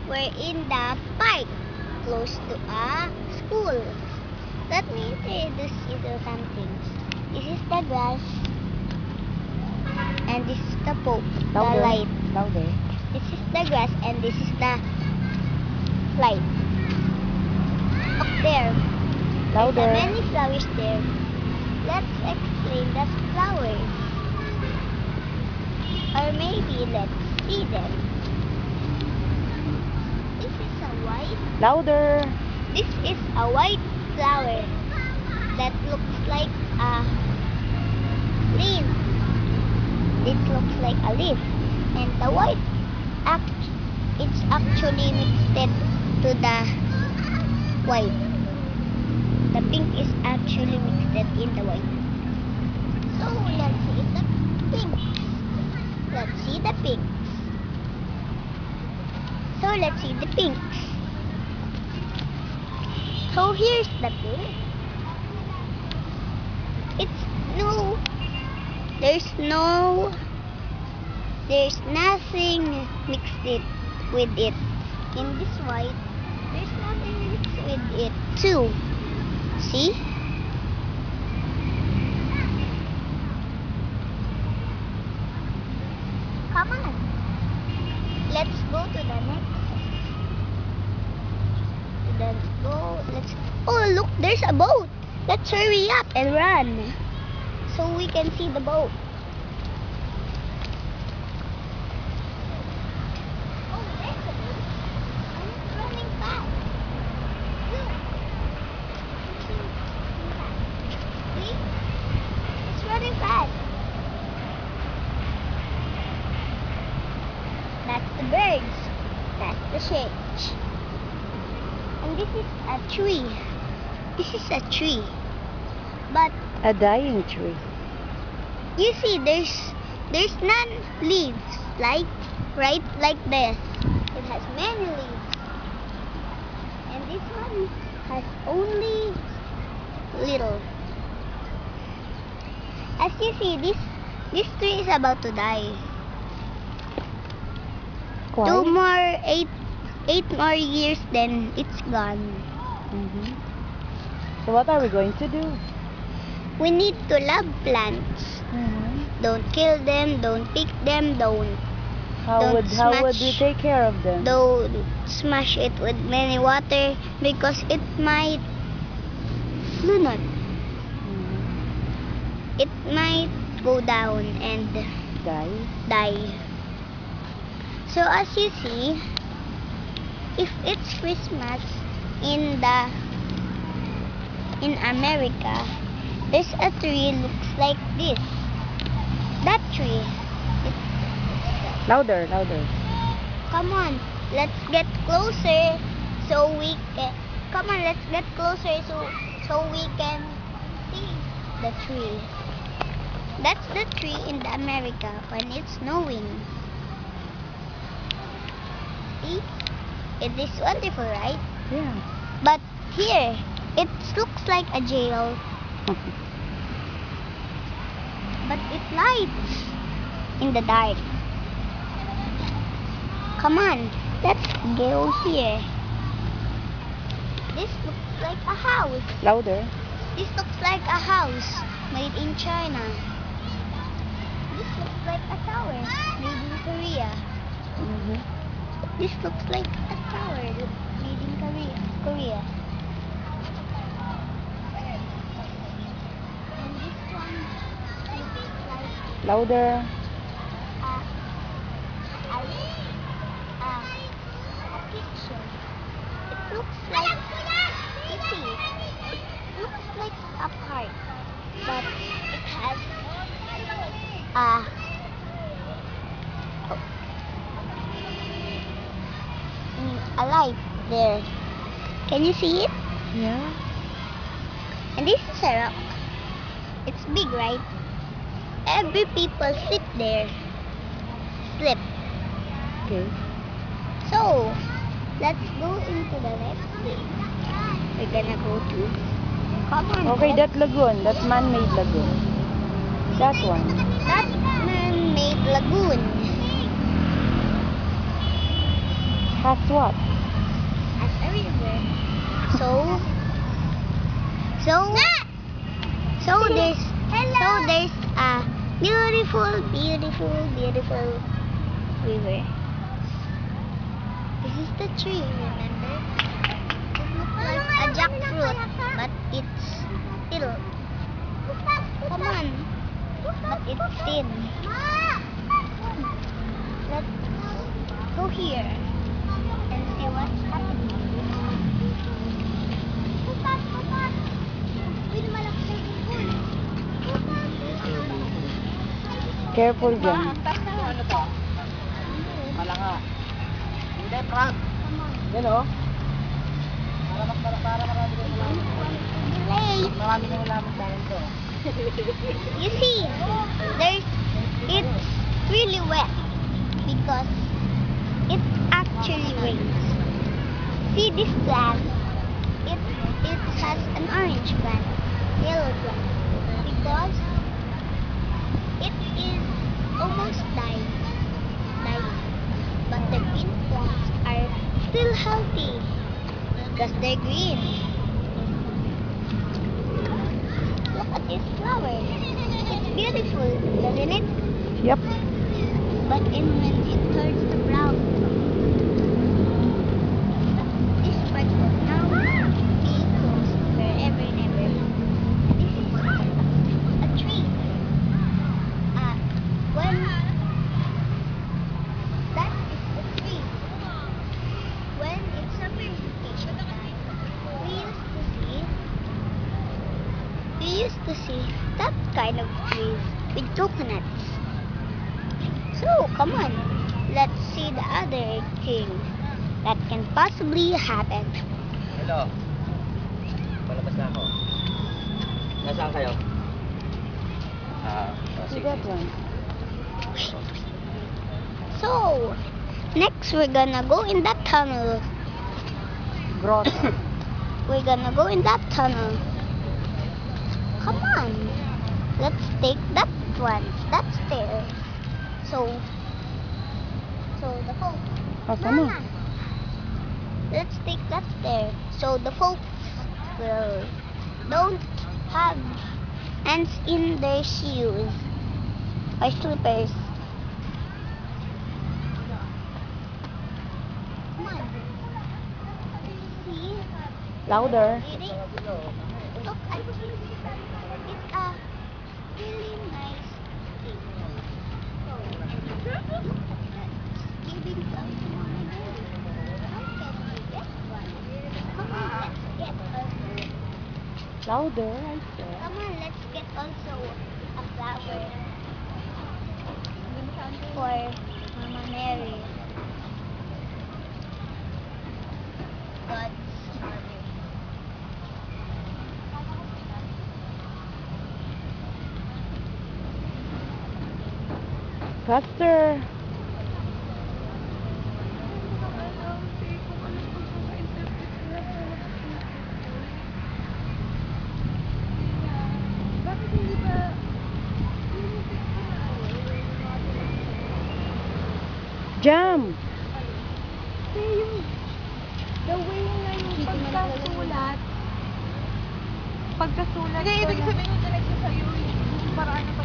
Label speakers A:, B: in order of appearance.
A: We're in the park, close to a school. Let me introduce you to something. This is the grass, and this is the Pope, the light.
B: Louder.
A: This is the grass, and this is the light. Up there.
B: Louder.
A: There are many flowers there. Let's explain the flowers. Or maybe let's see them. This is a white.
B: Louder.
A: This is a white flower that looks like a leaf. It looks like a leaf. And the white, it's actually mixed to the white. The pink is actually mixed in the white. So let's see the pinks. Let's see the pinks. So let's see the pinks. So here's the pink. There's nothing mixed with it. In this white, there's nothing mixed with it too. See? Come on. Let's go to the next. Oh, look, there's a boat. Let's hurry up and run so we can see the boat. Oh, there's a boat. And it's running fast. Look. See? It's running fast. That's the birds. That's the shapes. And this is a tree. This is a tree. But
B: A dying tree.
A: you see, there's none leaves, like right like this. It has many leaves, and this one has only little. As you see, this tree is about to die.
B: Why?
A: Eight more years, then it's gone.
B: So what are we going to do?
A: We need to love plants. Don't kill them. Don't pick them.
B: How would we take care of them?
A: Don't smash it with many water because it might it might go down and die. So as you see, if it's Christmas in America, there's a tree looks like this. That tree.
B: Louder.
A: Come on, let's get closer so we can. Come on, let's get closer so we can see the tree. That's the tree in the America when it's snowing. See? It is wonderful, right?
B: Yeah.
A: But here, it looks like a jail. But it lights in the dark. Come on, let's go here. This looks like a house.
B: Louder.
A: This looks like a house made in China. This looks like a tower made in Korea. This looks like a tower made in Korea. And this one looks like
B: Louder.
A: a picture. It looks like, you see, it looks like a park, but it has a light there. Can you see it?
B: Yeah.
A: And this is a rock. It's big, right? Every people sleep there.
B: Okay.
A: So, let's go into the next place. We're gonna go to. Come on.
B: Okay, that lagoon, that man-made lagoon. That one.
A: That man-made lagoon.
B: Has what?
A: as a river. So there's a beautiful river. This is the tree, remember? It looks like a jackfruit, but it's still. Come on, but it's thin. Let's go here and see what's happening.
B: Careful dyan.
C: Ano to? Malanga. Hindi, Frank. Yan o. Para marami kayo nalaman.
A: Delay.
C: Marami kayo nalaman sa akin to.
A: You see, it's really wet because it actually rains. See this plant? It has an orange plant, yellow plant, because it is almost dying. But the green plants are still healthy because they're green. Look at this flower. It's beautiful, doesn't it?
B: Yep.
A: But when it turns to brown, this part will now be closed forever and ever. This is a tree. When that is the tree. When it's summer vacation time, we used to see that kind of trees with coconuts. So, come on, let's see the other thing that can possibly happen.
C: Hello. Palabas na ako. Nasaan kayo?
B: See that one?
A: So, next we're gonna go in that tunnel.
B: Grotto.
A: We're gonna go in that tunnel. Come on, let's take that one. That's there. So the folks.
B: Oh, come on.
A: Let's take that there. So the folks will don't have ants in their shoes or slippers. Come on. See?
B: Louder.
A: Ready? Look at this. It's a really nice thing. Giving some more. How can we get one? Come on, let's get also.
B: Louder, I said.
A: Come on, let's get also a flower for Mama Mary. God's mother.
B: Faster. Jump.
D: The way nga yung pagkasulat. Hindi, ibig sabihin yung diretso sa'yo. Yung paraan ng